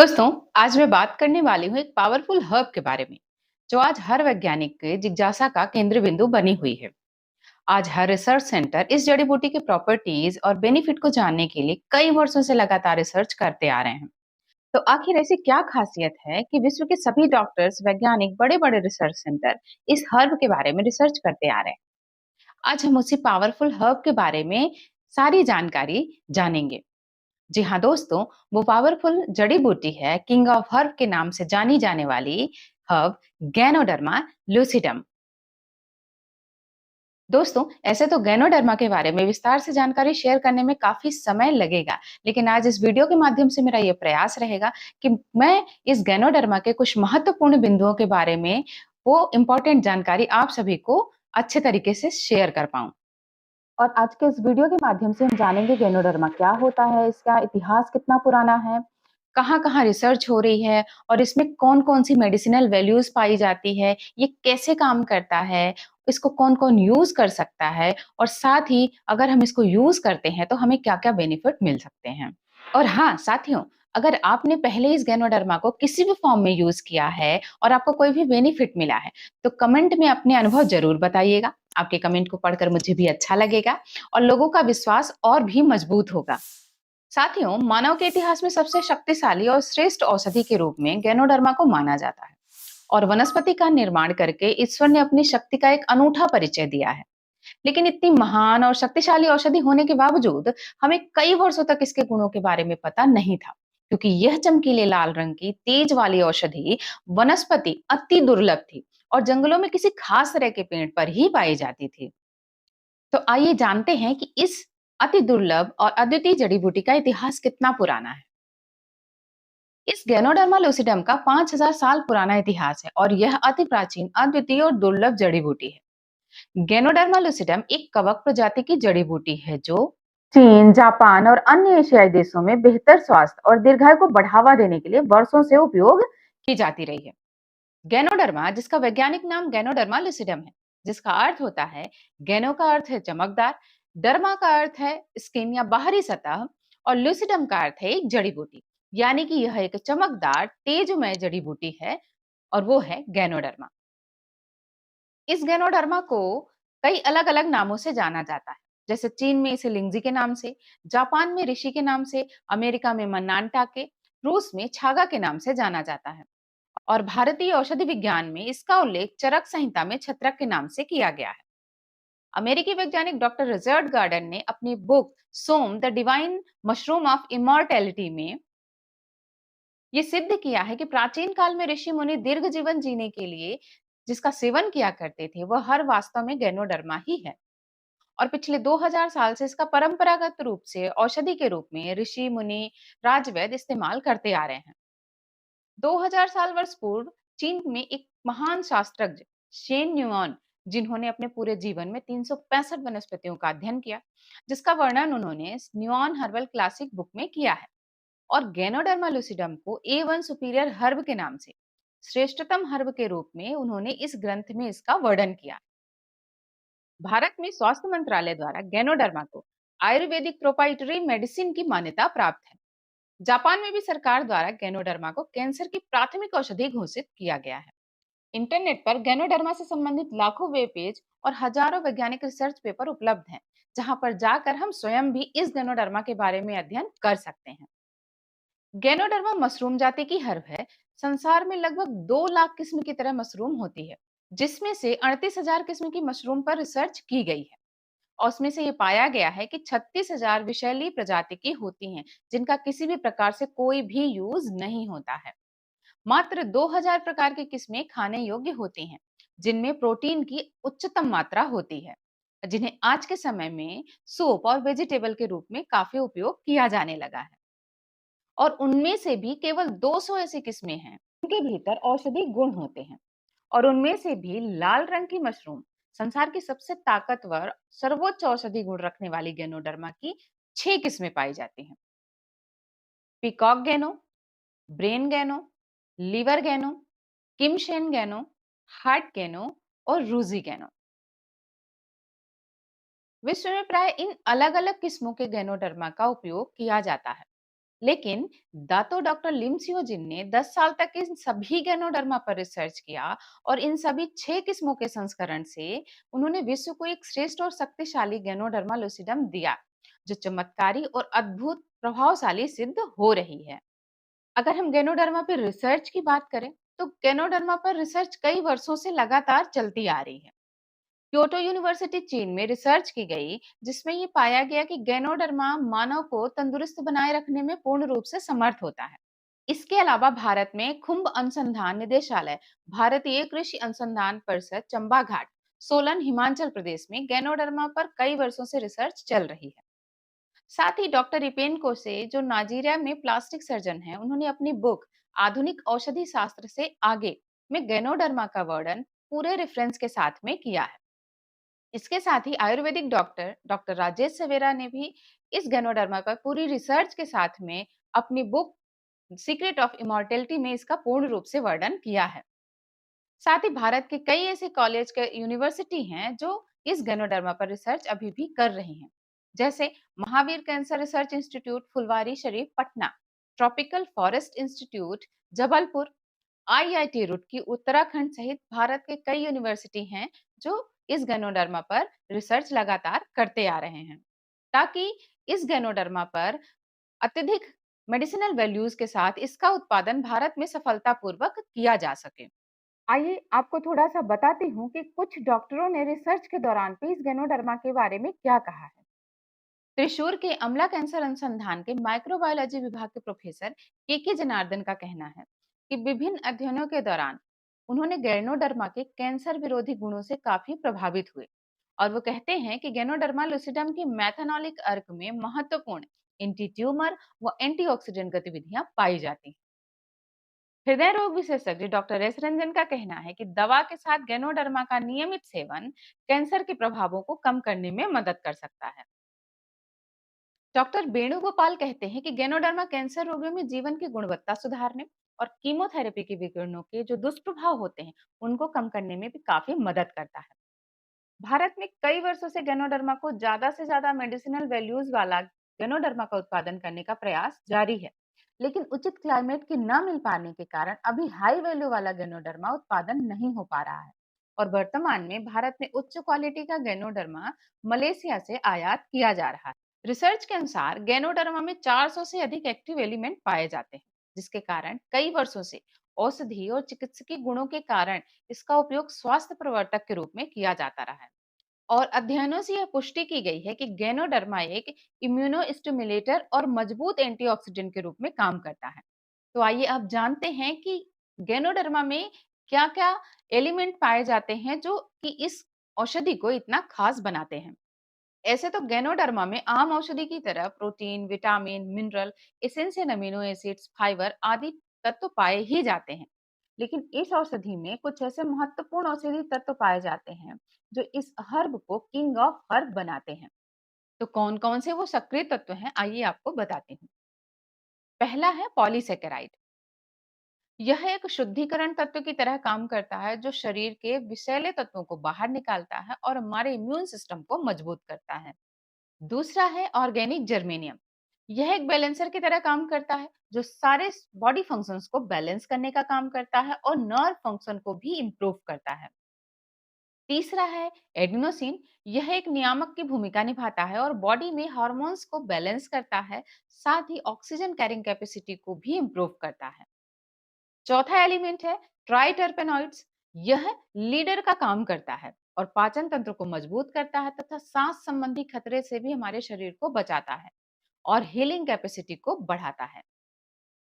दोस्तों, आज मैं बात करने वाली हूँ एक पावरफुल हर्ब के बारे में, जो आज हर वैज्ञानिक के जिज्ञासा का केंद्र बिंदु बनी हुई है। आज हर रिसर्च सेंटर इस जड़ी बूटी के प्रॉपर्टीज और बेनिफिट को जानने के लिए कई वर्षों से लगातार रिसर्च करते आ रहे हैं। तो आखिर ऐसी क्या खासियत है कि विश्व के सभी डॉक्टर्स, वैज्ञानिक, बड़े-बड़े रिसर्च सेंटर इस हर्ब के बारे में रिसर्च करते आ रहे हैं? आज हम उसी पावरफुल हर्ब के बारे में सारी जानकारी जानेंगे। जी हाँ दोस्तों, वो पावरफुल जड़ी बूटी है किंग ऑफ हर्ब के नाम से जानी जाने वाली हर्ब गैनोडर्मा लूसिडम। दोस्तों, ऐसे तो गैनोडर्मा के बारे में विस्तार से जानकारी शेयर करने में काफी समय लगेगा, लेकिन आज इस वीडियो के माध्यम से मेरा ये प्रयास रहेगा कि मैं इस गैनोडर्मा के कुछ महत्वपूर्ण बिंदुओं के बारे में वो इम्पोर्टेंट जानकारी आप सभी को अच्छे तरीके से शेयर कर पाऊं। और आज के इस वीडियो के माध्यम से हम जानेंगे गैनोडर्मा क्या होता है, इसका इतिहास कितना पुराना है, कहाँ-कहाँ रिसर्च हो रही है और इसमें कौन-कौन सी मेडिसिनल वैल्यूज पाई जाती है, ये कैसे काम करता है, इसको कौन-कौन यूज़ कर सकता है और साथ ही अगर हम इसको यूज़ करते हैं तो हमें क्या-क्या बेनिफिट मिल सकते हैं। और हाँ, साथियों, अगर आपने पहले इस गैनोडर्मा को किसी भी फॉर्म में यूज़ किया है और आपको कोई भी बेनिफिट मिला है, तो कमेंट में अपने अनुभव ज़रूर बताइएगा। आपके कमेंट को पढ़कर मुझे भी अच्छा लगेगा और लोगों का विश्वास और भी मजबूत होगा। साथियों, मानव के इतिहास में सबसे शक्तिशाली और श्रेष्ठ औषधि के रूप में गैनोडर्मा को माना जाता है और वनस्पति का निर्माण करके ईश्वर ने अपनी शक्ति का एक अनूठा परिचय दिया है। लेकिन इतनी महान और शक्तिशाली औषधि होने के बावजूद हमें कई वर्षों तक इसके गुणों के बारे में पता नहीं था, क्योंकि यह चमकीले लाल रंग की तेज वाली औषधि वनस्पति अति दुर्लभ थी और जंगलों में किसी खास तरह के पेड़ पर ही पाई जाती थी। तो आइए जानते हैं कि इस अति दुर्लभ और अद्वितीय जड़ी बूटी का इतिहास कितना पुराना है। इस गैनोडर्मा लूसिडम का 5000 साल पुराना इतिहास है और यह अति प्राचीन, अद्वितीय और दुर्लभ जड़ी बूटी है। गैनोडर्मा लूसिडम एक कवक प्रजाति की जड़ी बूटी है जो चीन, जापान और अन्य एशियाई देशों में बेहतर स्वास्थ्य और दीर्घायु को बढ़ावा देने के लिए वर्षों से उपयोग की जाती रही है। गैनोडर्मा, जिसका वैज्ञानिक नाम गैनोडर्मा लूसिडम है, जिसका अर्थ होता है, गैनो का अर्थ है चमकदार, डर्मा का अर्थ है स्किन या बाहरी सतह और लूसिडम का अर्थ है एक जड़ी बूटी, यानी कि यह एक चमकदार तेजमय जड़ी बूटी है और वो है गैनोडर्मा। इस गैनोडर्मा को कई अलग-अलग नामों से जाना जाता है। जैसे चीन में इसे लिंगजी के नाम से, जापान में ऋषि के नाम से, अमेरिका में मन्नानटा के, रूस में छागा के नाम से जाना जाता है और भारतीय औषधि विज्ञान में इसका उल्लेख चरक संहिता में छत्रक के नाम से किया गया है। अमेरिकी वैज्ञानिक डॉक्टर रिचर्ड गार्डन ने अपनी book Soma the divine mushroom of immortality में ये सिद्ध किया है कि प्राचीन काल में ऋषि मुनि दीर्घ जीवन जीने के लिए जिसका सेवन किया करते थे, वह हर वास्तव में गैनोडर्मा ही है। और पिछले 2000 साल से इसका परंपरागत रूप से औषधि के रूप में ऋषि मुनि, राजवैद्य इस्तेमाल करते आ रहे हैं। 2000 साल वर्ष पूर्व चीन में एक महान शास्त्रज्ञ शेन न्यूऑन, जिन्होंने अपने पूरे जीवन में 365 वनस्पतियों का अध्ययन किया, जिसका वर्णन उन्होंने न्यूऑन हर्बल क्लासिक बुक में किया है। और गैनोडर्मा लूसिडम को A1 सुपीरियर हर्ब के नाम से श्रेष्ठतम हर्ब के रूप में उन्होंने इस ग्रंथ में इसका वर्णन किया। भारत में स्वास्थ्य मंत्रालय द्वारा गैनोडर्मा को आयुर्वेदिक प्रोपाइटरी मेडिसिन की मान्यता प्राप्त है। जापान में भी सरकार द्वारा गैनोडर्मा को कैंसर की प्राथमिक औषधि घोषित किया गया है। इंटरनेट पर गैनोडर्मा से संबंधित लाखों वेब पेज और हजारों वैज्ञानिक रिसर्च पेपर उपलब्ध हैं, जहां पर जाकर हम स्वयं भी इस गैनोडर्मा के बारे में अध्ययन कर सकते हैं। गैनोडर्मा मशरूम जाति की हर्ब है। संसार में लगभग 2 लाख किस्म की तरह मशरूम होती है, जिसमें से 38,000 किस्म की मशरूम पर रिसर्च की गई है और उसमें से ये पाया गया है कि 36,000 विषैली प्रजाति की होती हैं, जिनका किसी भी प्रकार से कोई भी यूज नहीं होता है। मात्र 2000 प्रकार की किस्में खाने योग्य होती हैं, जिनमें प्रोटीन की उच्चतम मात्रा होती है, जिन्हें आज के समय में सूप और वेजिटेबल के रूप में काफी उपयोग किया जाने लगा है। और उनमें से भी केवल 200 ऐसी किस्में हैं उनके भीतर औषधि गुण होते हैं। और उनमें से भी लाल रंग की मशरूम संसार की सबसे ताकतवर सर्वोच्च औषधि गुण रखने वाली गैनोडर्मा की 6 किस्में पाई जाती हैं। पीकॉक गैनो, ब्रेन गैनो, लिवर गैनो, किमशेन गैनो, हार्ट गैनो और रूजी गैनो। विश्व में प्राय इन अलग अलग किस्मों के गैनोडर्मा का उपयोग किया जाता है, लेकिन दातो डॉक्टर लिम सियोजिन ने 10 साल तक इन सभी गैनोडर्मा पर रिसर्च किया और इन सभी 6 किस्मों के संस्करण से उन्होंने विश्व को एक श्रेष्ठ और शक्तिशाली गैनोडर्मा लूसिडम दिया, जो चमत्कारी और अद्भुत प्रभावशाली सिद्ध हो रही है। अगर हम गैनोडर्मा पर रिसर्च की बात करें, तो गैनोडर्मा पर रिसर्च कई वर्षों से लगातार चलती आ रही है। क्योटो यूनिवर्सिटी चीन में रिसर्च की गई, जिसमें ये पाया गया कि गैनोडर्मा मानव को तंदुरुस्त बनाए रखने में पूर्ण रूप से समर्थ होता है। इसके अलावा भारत में खुम्ब अनुसंधान निदेशालय, भारतीय कृषि अनुसंधान परिषद चंबा घाट, सोलन हिमाचल प्रदेश में गैनोडर्मा पर कई वर्षों से रिसर्च चल रही है। साथ ही डॉक्टर रिपेन कोसे, जो नाइजीरिया में प्लास्टिक सर्जन हैं, उन्होंने अपनी बुक आधुनिक औषधि शास्त्र से आगे में गैनोडर्मा का वर्णन पूरे रेफरेंस के साथ में किया है। इसके साथ ही आयुर्वेदिक डॉक्टर डॉक्टर राजेश सवेरा ने भी इस गैनोडर्मा पर पूरी रिसर्च के साथ में अपनी बुक सीक्रेट ऑफ इमॉर्टेलिटी में इसका पूर्ण रूप से वर्णन किया है। साथ ही भारत के कई ऐसे कॉलेज के यूनिवर्सिटी हैं जो इस गैनोडर्मा पर रिसर्च अभी भी कर रही हैं, जैसे Mahavir cancer research institute Phulwari Sharif Patna, tropical forest institute Jabalpur, IIT Roorkee Uttarakhand सहित भारत के कई यूनिवर्सिटी हैं जो इस गैनोडर्मा पर रिसर्च लगातार करते आ रहे हैं, ताकि इस गैनोडर्मा पर अत्यधिक मेडिसिनल वैल्यूज के साथ इसका उत्पादन भारत में सफलतापूर्वक किया जा सके। आइए आपको थोड़ा सा बताती हूँ कि कुछ डॉक्टरों ने रिसर्च के दौरान पे इस गैनोडर्मा के बारे में क्या कहा है। त्रिशूर के अमला कैंसर अनुसंधान के माइक्रोबायोलॉजी विभाग के प्रोफेसर के जनार्दन का कहना है कि विभिन्न अध्ययनों के दौरान उन्होंने गैनोडर्मा के कैंसर विरोधी गुणों से काफी प्रभावित हुए और वो कहते हैं कि गैनोडर्मा लुसिडम की मैथनॉलिक अर्क में महत्वपूर्ण एंटी ट्यूमर व एंटीऑक्सीडेंट गतिविधियां पाई जाती हैं। हृदय रोग विशेषज्ञ डॉक्टर एस रंजन का कहना है कि दवा के साथ गैनोडर्मा का नियमित सेवन कैंसर के प्रभावों को कम करने में मदद कर सकता है। डॉक्टर वेणुगोपाल कहते हैं कि गैनोडर्मा कैंसर रोगियों में जीवन की गुणवत्ता सुधारने और कीमोथेरेपी के विकिरणों के जो दुष्प्रभाव होते हैं उनको कम करने में भी काफी मदद करता है। भारत में कई वर्षों से गैनोडर्मा को ज्यादा से ज्यादा मेडिसिनल वैल्यूज वाला गैनोडर्मा का उत्पादन करने का प्रयास जारी है, लेकिन उचित क्लाइमेट की न मिल पाने के कारण अभी हाई वैल्यू वाला गैनोडर्मा उत्पादन नहीं हो पा रहा है और वर्तमान में भारत में उच्च क्वालिटी का गैनोडर्मा मलेशिया से आयात किया जा रहा है। रिसर्च के अनुसार गैनोडर्मा में 400 से अधिक एक्टिव एलिमेंट पाए जाते हैं, जिसके कारण कई वर्षों से औषधि और चिकित्सकीय गुणों के कारण इसका उपयोग स्वास्थ्य प्रवर्तक के रूप में किया जाता रहा है और अध्ययनों से यह पुष्टि की गई है कि गैनोडर्मा एक इम्यूनोस्टिमुलेटर और मजबूत एंटीऑक्सीडेंट के रूप में काम करता है। तो आइए अब जानते हैं कि गैनोडर्मा में क्या-क्या एलिमेंट पाए जाते हैं जो कि इस औषधि को इतना खास बनाते हैं। ऐसे तो गैनोडर्मा में आम औषधि की तरह protein, vitamin, mineral, essential amino acids, fibre आदि तत्व पाए ही जाते हैं। लेकिन इस औषधि में कुछ ऐसे महत्वपूर्ण औषधि तत्व पाए जाते हैं जो इस हर्ब को किंग ऑफ हर्ब बनाते हैं। तो कौन-कौन से वो सक्रिय तत्व हैं, आइए आपको बताती हूँ। पहला है पॉलीसैकेराइड। यह एक शुद्धिकरण तत्व की तरह काम करता है जो शरीर के विषैले तत्वों को बाहर निकालता है और हमारे इम्यून सिस्टम को मजबूत करता है। दूसरा है ऑर्गेनिक जर्मेनियम। यह एक बैलेंसर की तरह काम करता है जो सारे बॉडी फंक्शंस को बैलेंस करने का काम करता है और नर्व फंक्शन को भी इंप्रूव करता है। तीसरा है एडिनोसिन। यह एक नियामक की भूमिका निभाता है और बॉडी में हार्मोन्स को बैलेंस करता है, साथ ही ऑक्सीजन कैरिंग कैपेसिटी को भी इंप्रूव करता है। चौथा एलिमेंट है ट्राइटरपेनॉइड्स। यह लीडर का काम करता है और पाचन तंत्र को मजबूत करता है तथा सांस संबंधी खतरे से भी हमारे शरीर को बचाता है और हीलिंग कैपेसिटी को बढ़ाता है।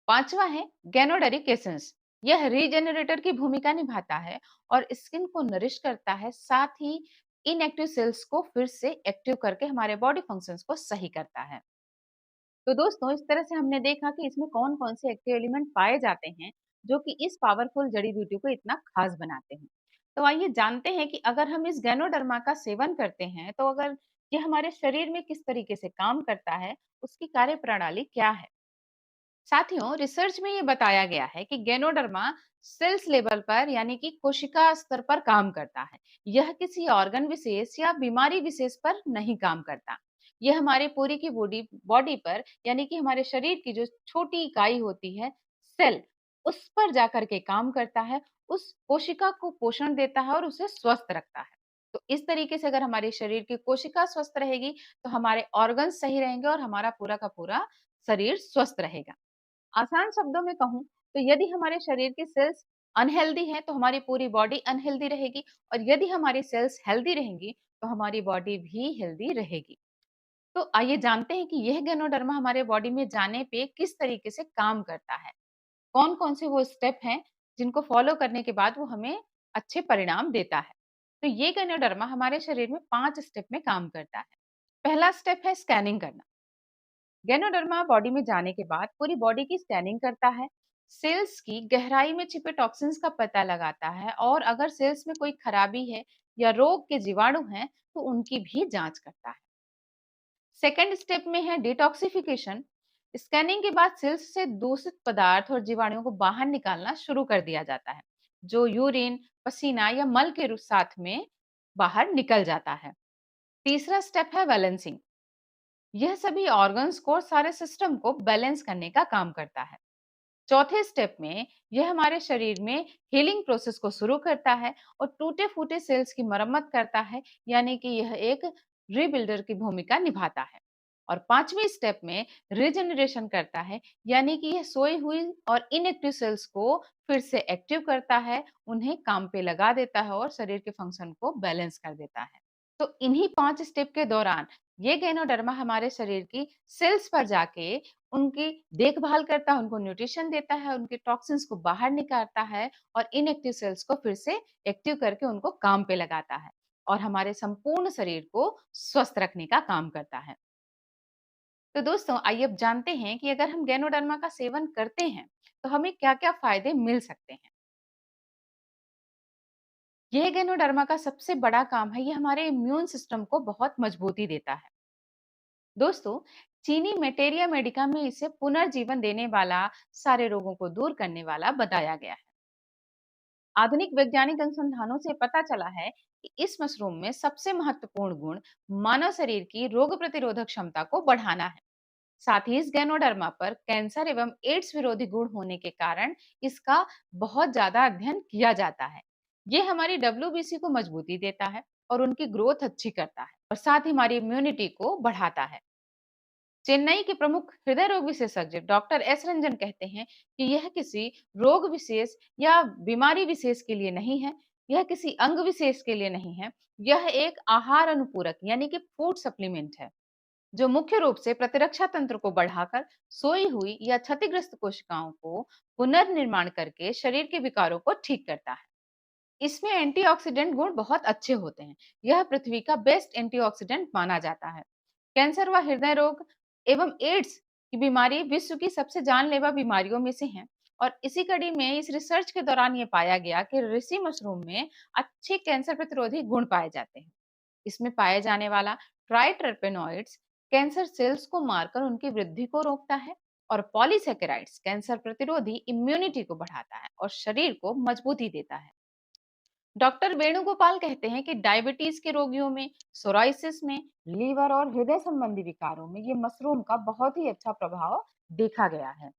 पांचवा है गैनोडरिक एसेंस। यह रीजेनरेटर की भूमिका निभाता है और स्किन को नरिश करता है, साथ ही इनएक्टिव सेल्स को फिर से एक्टिव करके हमारे बॉडी फंक्शंस को सही करता है। तो दोस्तों, इस तरह से हमने देखा कि इसमें कौन-कौन से एक्टिव एलिमेंट पाए जाते हैं जो कि इस पावरफुल जड़ी बूटी को इतना खास बनाते हैं। तो आइए जानते हैं कि अगर हम इस गैनोडर्मा का सेवन करते हैं तो अगर ये हमारे शरीर में किस तरीके से काम करता है, उसकी कार्यप्रणाली क्या है। साथियों, रिसर्च में ये बताया गया है कि गैनोडर्मा सेल्स लेवल पर यानी कि कोशिका स्तर पर काम करता है। यह किसी ऑर्गन विशेष या बीमारी विशेष पर नहीं काम करता। ये हमारे पूरी की बॉडी बॉडी पर यानी कि हमारे शरीर की जो छोटी इकाई होती है सेल, उस पर जाकर के काम करता है, उस कोशिका को पोषण देता है और उसे स्वस्थ रखता है। तो इस तरीके से अगर हमारे शरीर की कोशिका स्वस्थ रहेगी, तो हमारे ऑर्गन सही रहेंगे और हमारा पूरा का पूरा शरीर स्वस्थ रहेगा। आसान शब्दों में कहूँ तो यदि हमारे शरीर की सेल्स अनहेल्दी हैं तो हमारी पूरी बॉडी अनहेल्दी रहेगी, और यदि हमारी सेल्स हेल्दी रहेंगी तो हमारी बॉडी भी हेल्दी रहेगी। तो आइए जानते हैं कि यह गैनोडर्मा हमारे बॉडी में जाने पे किस तरीके से काम करता है। कौन-कौन से वो स्टेप हैं जिनको फॉलो करने के बाद वो हमें अच्छे परिणाम देता है। तो ये गैनोडर्मा हमारे शरीर में 5 स्टेप में काम करता है। पहला स्टेप है स्कैनिंग करना। गैनोडर्मा बॉडी में जाने के बाद पूरी बॉडी की स्कैनिंग करता है, सेल्स की गहराई में छिपे टॉक्सिन्स का पता लगाता है, और अगर सेल्स में कोई खराबी है या रोग के जीवाणु हैं तो उनकी भी जांच करता है। सेकेंड स्टेप में है डिटॉक्सिफिकेशन। स्कैनिंग के बाद सेल्स से दूषित पदार्थ और जीवाणुओं को बाहर निकालना शुरू कर दिया जाता है, जो यूरिन, पसीना या मल के साथ में बाहर निकल जाता है। तीसरा स्टेप है बैलेंसिंग। यह सभी ऑर्गन्स को और सारे सिस्टम को बैलेंस करने का काम करता है। चौथे स्टेप में यह हमारे शरीर में हीलिंग प्रोसेस को शुरू करता है और टूटे फूटे सेल्स की मरम्मत करता है, यानी कि यह एक रीबिल्डर की भूमिका निभाता है। और पांचवी स्टेप में रीजनरेशन करता है, यानी कि यह सोई हुई और इनएक्टिव सेल्स को फिर से एक्टिव करता है, उन्हें काम पे लगा देता है और शरीर के फंक्शन को बैलेंस कर देता है। तो इन्हीं 5 स्टेप के दौरान ये गैनोडर्मा हमारे शरीर की सेल्स पर जाके उनकी देखभाल करता है, उनको न्यूट्रिशन देता है, उनके टॉक्सिन्स को बाहर निकालता है और इनएक्टिव सेल्स को फिर से एक्टिव करके उनको काम पे लगाता है और हमारे संपूर्ण शरीर को स्वस्थ रखने का काम करता है। तो दोस्तों आइए अब जानते हैं कि अगर हम गैनोडर्मा का सेवन करते हैं तो हमें क्या-क्या फायदे मिल सकते हैं। यह गैनोडर्मा का सबसे बड़ा काम है, ये हमारे इम्यून सिस्टम को बहुत मजबूती देता है। दोस्तों, चीनी मेटेरिया मेडिका में इसे पुनर्जीवन देने वाला, सारे रोगों को दूर करने वाला बताया गया है। आधुनिक वैज्ञानिक अनुसंधानों से पता चला है कि इस मशरूम में सबसे महत्वपूर्ण गुण मानव शरीर की रोग प्रतिरोधक क्षमता को बढ़ाना है। साथ ही इस गैनोडर्मा पर कैंसर एवं एड्स विरोधी गुण होने के कारण इसका बहुत ज्यादा अध्ययन किया जाता है। ये हमारी डब्ल्यूबीसी को मजबूती देता है और उनकी ग्रोथ अच्छी करता है, और साथ ही हमारी इम्यूनिटी को बढ़ाता है। चेन्नई के प्रमुख हृदय रोग विशेषज्ञ डॉक्टर एस रंजन कहते हैं कि यह किसी रोग विशेष या बीमारी विशेष के लिए नहीं है, यह किसी अंग विशेष के लिए नहीं है, यह एक आहार अनुपूरक यानी कि फूड सप्लीमेंट है, जो मुख्य रूप से प्रतिरक्षा तंत्र को बढ़ाकर सोई हुई या क्षतिग्रस्त कोशिकाओं को पुनर्निर्माण करके शरीर के विकारों को ठीक करता है। इसमें एंटीऑक्सीडेंट गुण बहुत अच्छे होते हैं। यह पृथ्वी का बेस्ट एंटीऑक्सीडेंट माना जाता है। कैंसर व हृदय रोग एवं एड्स की बीमारी विश्व की सबसे जानलेवा बीमारियों में से है, और इसी कड़ी में इस रिसर्च के दौरान ये पाया गया कि ऋषि मशरूम में अच्छे कैंसर प्रतिरोधी गुण पाए जाते हैं। इसमें पाए जाने वाला ट्राइटरपेनॉइड्स कैंसर सेल्स को मारकर उनकी वृद्धि को रोकता है, और पॉलीसेकेराइड्स कैंसर प्रतिरोधी इम्यूनिटी को बढ़ाता है और शरीर को मजबूती देता है। डॉक्टर वेणुगोपाल कहते हैं कि डायबिटीज के रोगियों में, सोराइसिस में, लीवर और हृदय संबंधी विकारों में ये मशरूम का बहुत ही अच्छा प्रभाव देखा गया है।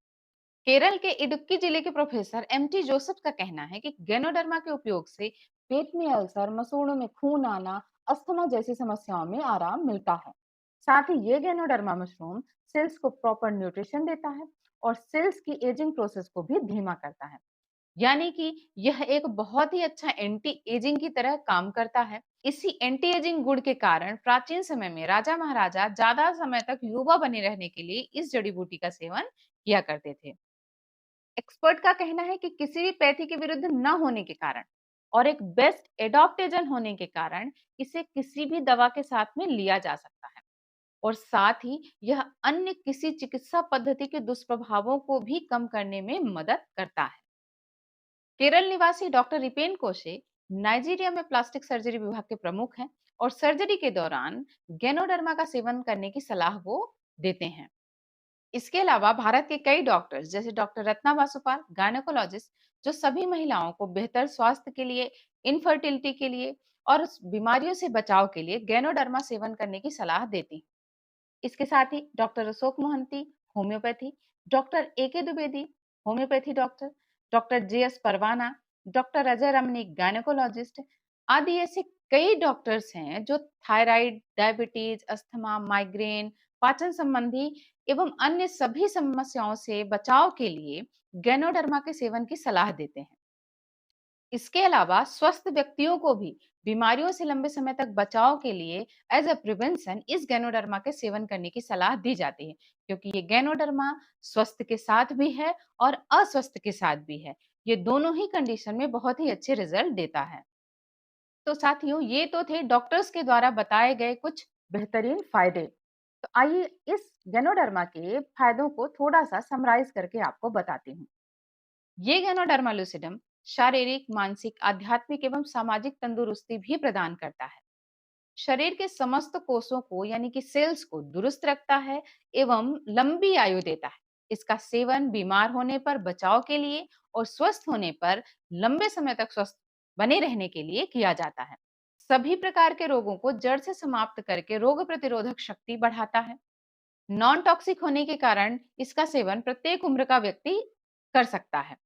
केरल के इडुक्की जिले के प्रोफेसर एमटी जोसेफ का कहना है कि गैनोडर्मा के उपयोग से पेट में अल्सर, मसूड़ों में खून आना, अस्थमा जैसी समस्याओं में आराम मिलता है। साथ ही ये गैनोडर्मा मशरूम सेल्स को प्रॉपर न्यूट्रिशन देता है और सेल्स की एजिंग प्रोसेस को भी धीमा करता है, यानी कि यह एक बहुत ही अच्छा एंटी एजिंग की तरह काम करता है। इसी एंटी एजिंग गुण के कारण प्राचीन समय में राजा महाराजा ज्यादा समय तक युवा बने रहने के लिए इस जड़ी बूटी का सेवन किया करते थे। एक्सपर्ट का कहना है कि किसी भी पैथी के विरुद्ध न होने के कारण और एक बेस्ट एडॉप्टेजन होने के कारण इसे किसी भी दवा के साथ में लिया जा सकता है, और साथ ही यह अन्य किसी चिकित्सा पद्धति के दुष्प्रभावों को भी कम करने में मदद करता है। केरल निवासी डॉक्टर रिपेन कोशे नाइजीरिया में प्लास्टिक सर्जरी विभाग के प्रमुख हैं, और सर्जरी के दौरान गैनोडर्मा का सेवन करने की सलाह वो देते हैं। इसके अलावा भारत के कई डॉक्टर्स जैसे डॉक्टर रत्ना वासुपाल, गायनेकोलॉजिस्ट, जो सभी महिलाओं को बेहतर स्वास्थ्य के लिए, इनफर्टिलिटी के लिए और बीमारियों से बचाव के लिए गैनोडर्मा सेवन करने की सलाह देती हैं। इसके साथ ही doctor Ashok Mohanty homeopathy, doctor AK. Dwivedi homeopathy doctor, doctor JS. Parwana, doctor Ajay Ramnik gynaecologist आदि ऐसे कई डॉक्टर्स हैं जो थायराइड, डायबिटीज, अस्थमा, माइग्रेन, पाचन संबंधी एवं अन्य सभी समस्याओं से बचाव के लिए गैनोडर्मा के सेवन की सलाह देते हैं। इसके अलावा स्वस्थ व्यक्तियों को भी बीमारियों से लंबे समय तक बचाव के लिए एज अ प्रिवेंशन इस गैनोडर्मा के सेवन करने की सलाह दी जाती है, क्योंकि ये गैनोडर्मा स्वस्थ के साथ भी है और अस्वस्थ के साथ भी है। ये दोनों ही कंडीशन में बहुत ही अच्छे रिजल्ट देता है। तो साथियों, ये तो थे डॉक्टर्स के द्वारा बताए गए कुछ बेहतरीन फायदे। तो आइए इस गैनोडर्मा के फायदों को थोड़ा सा समराइज करके आपको बताती हूँ। ये गैनोडर्मा लूसिडम शारीरिक, मानसिक, आध्यात्मिक एवं सामाजिक तंदुरुस्ती भी प्रदान करता है। शरीर के समस्त कोषों को यानी कि सेल्स को दुरुस्त रखता है एवं लंबी आयु देता है। इसका सेवन बीमार होने पर बचाव के लिए और स्वस्थ होने पर लंबे समय तक स्वस्थ बने रहने के लिए किया जाता है। सभी प्रकार के रोगों को जड़ से समाप्त करके रोग प्रतिरोधक शक्ति बढ़ाता है। नॉन टॉक्सिक होने के कारण इसका सेवन प्रत्येक उम्र का व्यक्ति कर सकता है।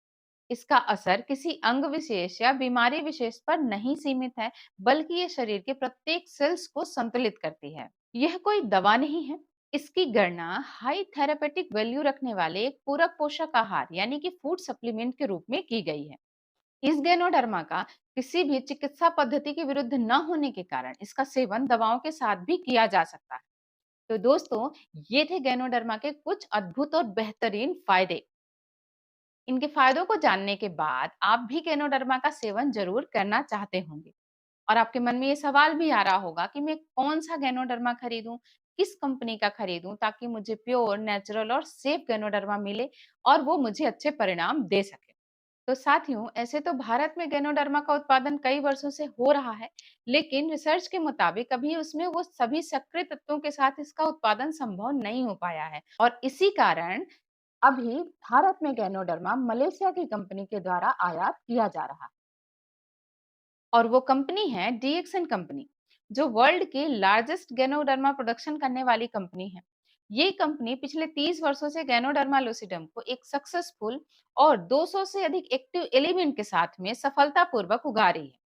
इसका असर किसी अंग विशेष या बीमारी विशेष पर नहीं सीमित है, बल्कि ये शरीर के प्रत्येक सेल्स को संतुलित करती है। यह कोई दवा नहीं है। इसकी गणना हाई थेरेपेटिक वैल्यू रखने वाले एक पूरक पोषक आहार यानी कि फूड सप्लीमेंट के रूप में की गई है। इस गैनोडर्मा का किसी भी चिकित्सा पद्धति के विरुद्ध न होने के कारण इसका सेवन दवाओं के साथ भी किया जा सकता है। तो दोस्तों, ये थे गैनोडर्मा के कुछ अद्भुत और बेहतरीन फायदे। इनके फायदों को जानने के बाद आप भी गैनोडर्मा का सेवन जरूर करना चाहते होंगे और आपके मन में ये सवाल भी आ रहा होगा कि मैं कौन सा गैनोडर्मा खरीदूं, किस कंपनी का खरीदूं ताकि मुझे प्योर, नेचुरल और सेफ गैनोडर्मा मिले और वो मुझे अच्छे परिणाम दे सके। तो साथियों, ऐसे तो भारत में गैनोडर्मा का उत्पादन कई वर्षों से हो रहा है, लेकिन रिसर्च के मुताबिक अभी उसमें वो सभी सक्रिय तत्वों के साथ इसका उत्पादन संभव नहीं हो पाया है और इसी कारण अभी भारत में गैनोडर्मा मलेशिया की कंपनी के द्वारा आयात किया जा रहा है और वो कंपनी है डीएक्सन कंपनी, जो वर्ल्ड की लार्जेस्ट गैनोडर्मा प्रोडक्शन करने वाली कंपनी है। ये कंपनी पिछले 30 वर्षों से गैनोडर्मा लूसिडम को एक सक्सेसफुल और 200 से अधिक एक्टिव एलिमेंट के साथ में सफलतापूर्वक उगा रही है।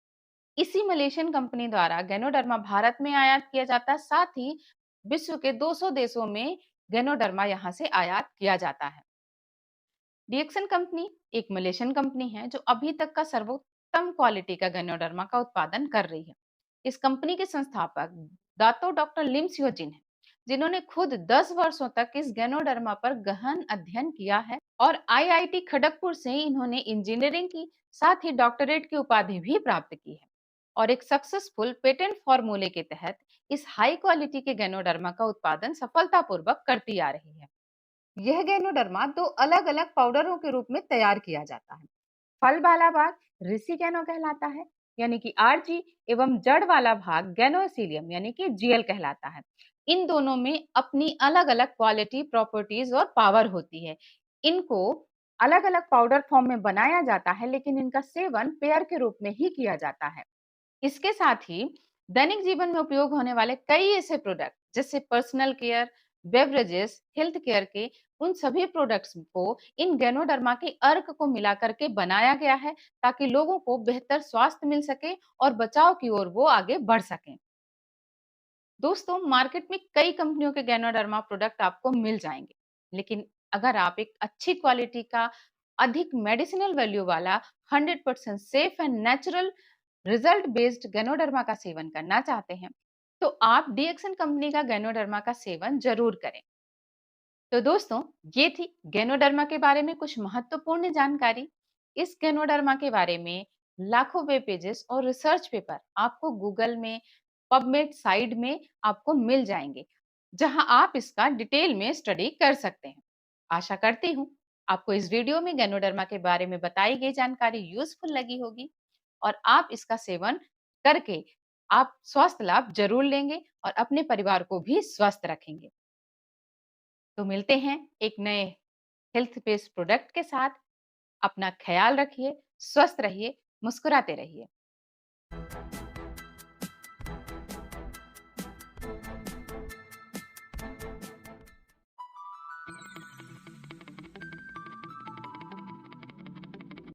इसी मलेशियन कंपनी द्वारा गैनोडर्मा भारत में आयात किया जाता है, साथ ही विश्व के 200 देशों में गैनोडर्मा यहाँ से आयात किया जाता है। डीएक्सन कंपनी एक मलेशियन कंपनी है जो अभी तक का सर्वोत्तम क्वालिटी का गैनोडर्मा का उत्पादन कर रही है। इस कंपनी के संस्थापक दातो डॉक्टर लिम सियोजिन है, जिन्होंने खुद 10 वर्षों तक इस गैनोडर्मा पर गहन अध्ययन किया है और आईआईटी खड़गपुर से इन्होंने इंजीनियरिंग की, साथ ही डॉक्टरेट की उपाधि भी प्राप्त की है और एक सक्सेसफुल पेटेंट फॉर्मूले के तहत इस हाई क्वालिटी के गैनोडर्मा का उत्पादन सफलतापूर्वक करती आ रही है। यह गैनोडर्मा दो अलग अलग पाउडरों के रूप में तैयार किया जाता है। फल वाला भाग ऋषि गैनो कहलाता है यानी कि आरजी, एवं जड़ वाला भाग गैनोसिलियम यानी कि जीएल कहलाता है। इन दोनों में अपनी अलग अलग क्वालिटी, प्रॉपर्टीज और पावर होती है। इनको अलग अलग पाउडर फॉर्म में बनाया जाता है, लेकिन इनका सेवन पेयर के रूप में ही किया जाता है। इसके साथ ही दैनिक जीवन में उपयोग होने वाले कई ऐसे प्रोडक्ट जैसे personal care, beverages, health care के उन सभी प्रोडक्ट्स को इन गैनोडर्मा के अर्क को मिला करके बनाया गया है, ताकि लोगों को बेहतर स्वास्थ्य मिल सके और बचाव की ओर वो आगे बढ़ सकें। दोस्तों, मार्केट में कई कंपनियों के गैनोडर्मा प्रोडक्ट आपको मिल जाएंगे, लेकिन अगर आप एक अच्छी क्वालिटी का, अधिक मेडिसिनल वैल्यू वाला, 100% safe and natural result based ganoderma का सेवन करना चाहते हैं, तो आप डीएक्सन कंपनी का गैनोडर्मा का सेवन जरूर करें। तो दोस्तों, ये थी गैनोडर्मा के बारे में कुछ महत्वपूर्ण जानकारी। इस गैनोडर्मा के बारे में लाखों वेब पेजेस और रिसर्च पेपर आपको गूगल में, पबमेड साइट में आपको मिल जाएंगे, जहां आप इसका डिटेल में स्टडी कर सकते हैं। आशा करती हूँ आपको इस वीडियो में गैनोडर्मा के बारे में बताई गई जानकारी यूजफुल लगी होगी और आप इसका सेवन करके आप स्वास्थ्य लाभ जरूर लेंगे और अपने परिवार को भी स्वस्थ रखेंगे। तो मिलते हैं एक नए हेल्थ बेस्ड प्रोडक्ट के साथ। अपना ख्याल रखिए, स्वस्थ रहिए, मुस्कुराते रहिए।